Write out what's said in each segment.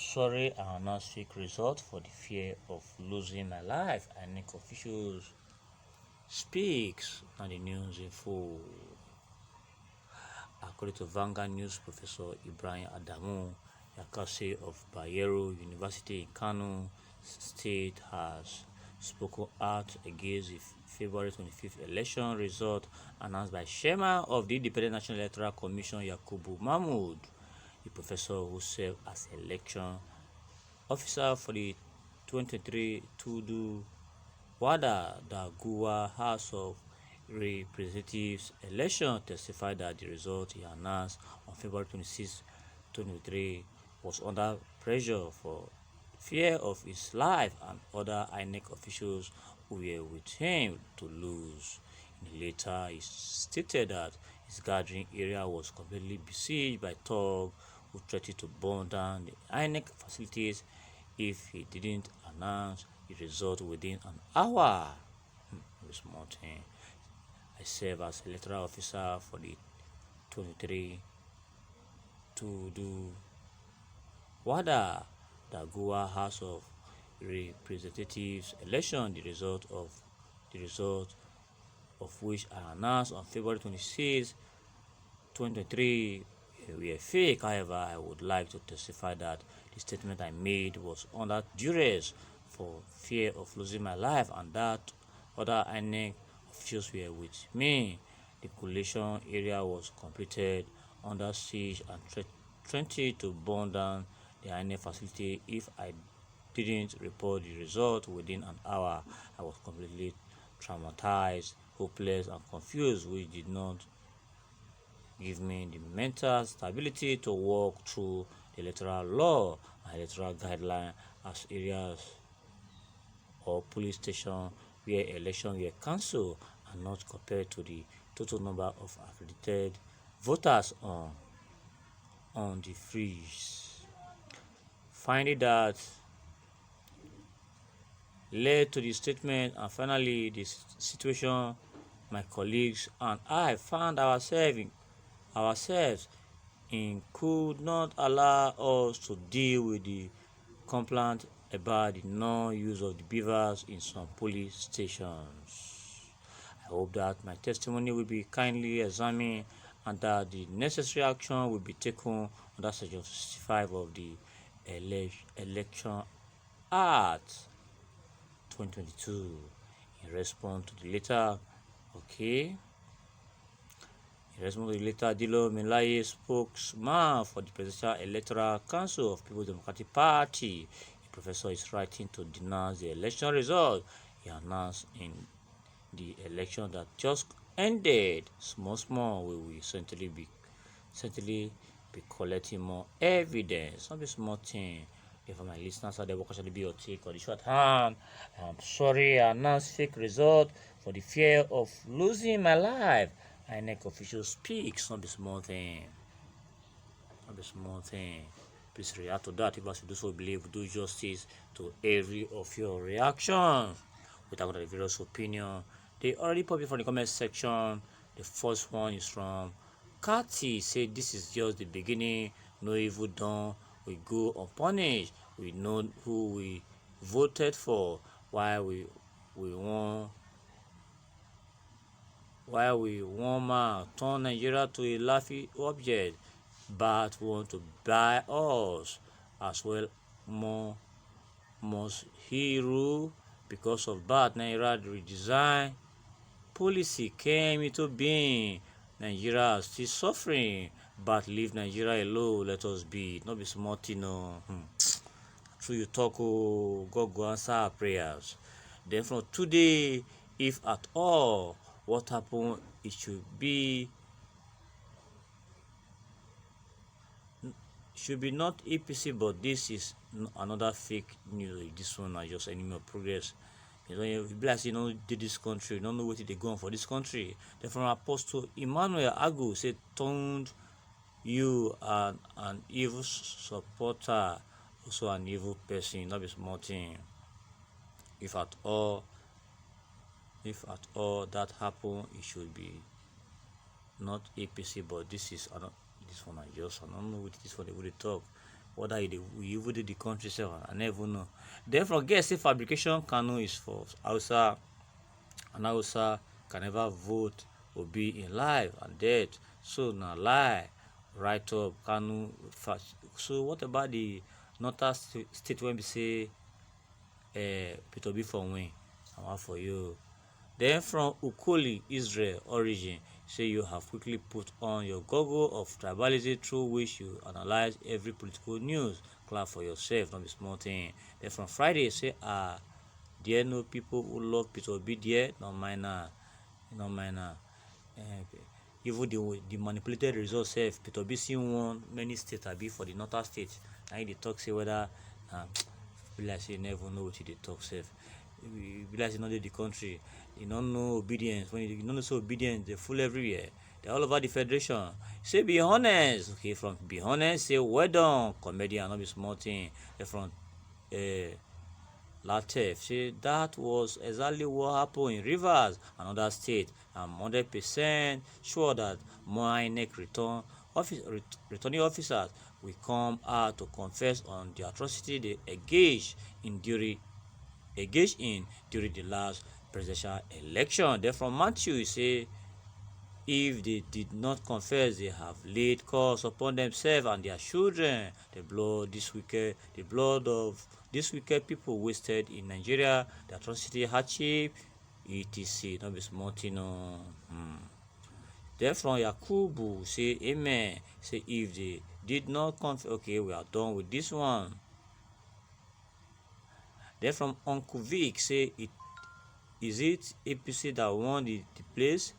sorry I will not seek result for the fear of losing my life. INEC officials speaks on the news in full. According to Vanguard News, Professor Ibrahim Adamu Yakase of Bayero University in Kano State has spoken out against the February 25th election result announced by Chairman of the Independent National Electoral Commission Yakubu Mahmood. The professor, who served as election officer for the 2023 Tudu Wada Daguwa House of Representatives election, testified that the result he announced on February 26, 2023 was under pressure for fear of his life and other INEC officials who were with him to lose. In the letter, he stated that his gathering area was completely besieged by thugs who threatened to burn down the INEC facilities if he didn't announce the result within an hour. Small thing. I serve as electoral officer for the 23 Tudu Wada Daguwa House of Representatives election, the result of which I announced on February 26, 2023 were fake. However, I would like to testify that the statement I made was under duress for fear of losing my life and that other INEC officials were with me. The collation area was completed under siege and threatened to burn down the INEC facility if I didn't report the result within an hour. I was completely traumatized, hopeless, and confused, which did not give me the mental stability to walk through the electoral law and electoral guidelines as areas or police station where elections were cancelled and not compared to the total number of accredited voters on the freeze. Finding that led to the statement, and finally the situation my colleagues and I found ourselves in could not allow us to deal with the complaint about the non-use of the beavers in some police stations. I hope that my testimony will be kindly examined and that the necessary action will be taken under Section 65 of the Election Act 2022 in response to the letter. In response to the letter, Dilo Melaye, spokesman for the Presidential Electoral Council of People's Democratic Party, the professor is writing to denounce the election result he announced in the election that just ended. Small, we will certainly be collecting more evidence. Not a small thing. For my listeners out there, what should be your take on the short hand? I'm sorry, I announced fake result for the fear of losing my life. INEC official speaks. Not a small thing. Please react to that. If as you do so believe, do justice to every of your reactions without the various opinion. They already published from the comment section. The first one is from Kati. Said this is just the beginning. No evil done. We go unpunished. We know who we voted for. Why we want turn Nigeria to a laughing object. But want to buy us as well. More must he rule because of that. Nigeria redesign policy came into being. Nigeria is still suffering, but leave Nigeria alone. Let us be. Not be smart, Through you talk, God go answer our prayers. Then from today, if at all, what happened, it should be not APC, but this is another fake news. This one is just enemy of progress. If you be like, did this country, you don't know what they go on for this country. Then from Apostle Emmanuel Agu said, turned you an evil supporter, also an evil person. Not be small thing. If at all that happen, it should be not APC, but this one I don't know what this one they would talk. whether we even do the country sef, I never know. Then from get say fabrication Kanu is for Hausa, and Hausa can never vote or be in life and death. So na lie, right up Kanu. So what about the northern state when we say Peter Obi for win? I'm out for you. Then from Ukoli, Israel origin, say you have quickly put on your goggle of tribalism through which you analyze every political news. Clap for yourself, not be small thing. Then from Friday, say there no people who love Peter Obi there, not minor, not minor. Even the manipulated results sef, Peter Obi still won many states abi for the northern state. Na him dey talk say whether be like say you never know wetin dey talk sef. Be like say no dey the country, you no know obedience. When you no know say obedience dey full everywhere, they all over the federation. Say be honest, okay, from be honest, say well done comedian, no be small thing. From Lateef say that was exactly what happened in Rivers and other states. I'm 100% sure that more INEC returning officers will come out to confess on the atrocity they engaged in during the last presidential election. Then from Matthew, he say if they did not confess, they have laid curse upon themselves and their children. The blood of these wicked people wasted in Nigeria, the atrocity, hardship, etc. Not be small thing, no. Then from Yakubu, say amen. Say if they did not confess, okay, we are done with this one. Then from Uncle Vic, say is it APC that won the place?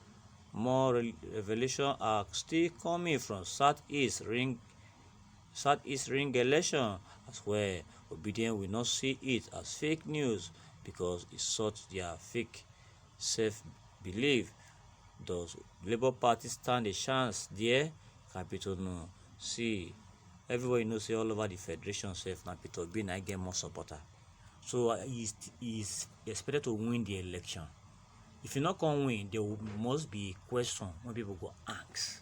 More revelation are still coming from Southeast ring election as well. Obedient will not see it as fake news because it sought their fake self-belief. Does Labour Party stand a chance there? Capital no. See, everybody knows say all over the federation self na Peter Obi na get more supporter. So he's expected to win the election. If you not come win, there must be a question when people go ask.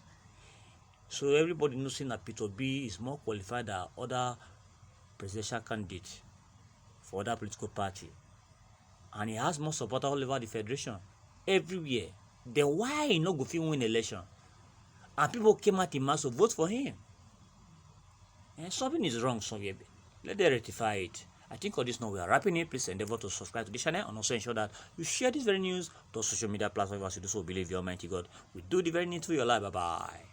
So everybody knows that Peter Obi is more qualified than other presidential candidates for other political party, and he has more supporters all over the federation, everywhere. Then why he not go fit win election? And people came out in mass to vote for him. And something is wrong somewhere. Let them rectify it. I think on this note we are wrapping it. Please endeavor to subscribe to the channel and also ensure that you share this very news to social media platforms as you do so. Believe your Almighty God will do the very needful in your life. Bye bye.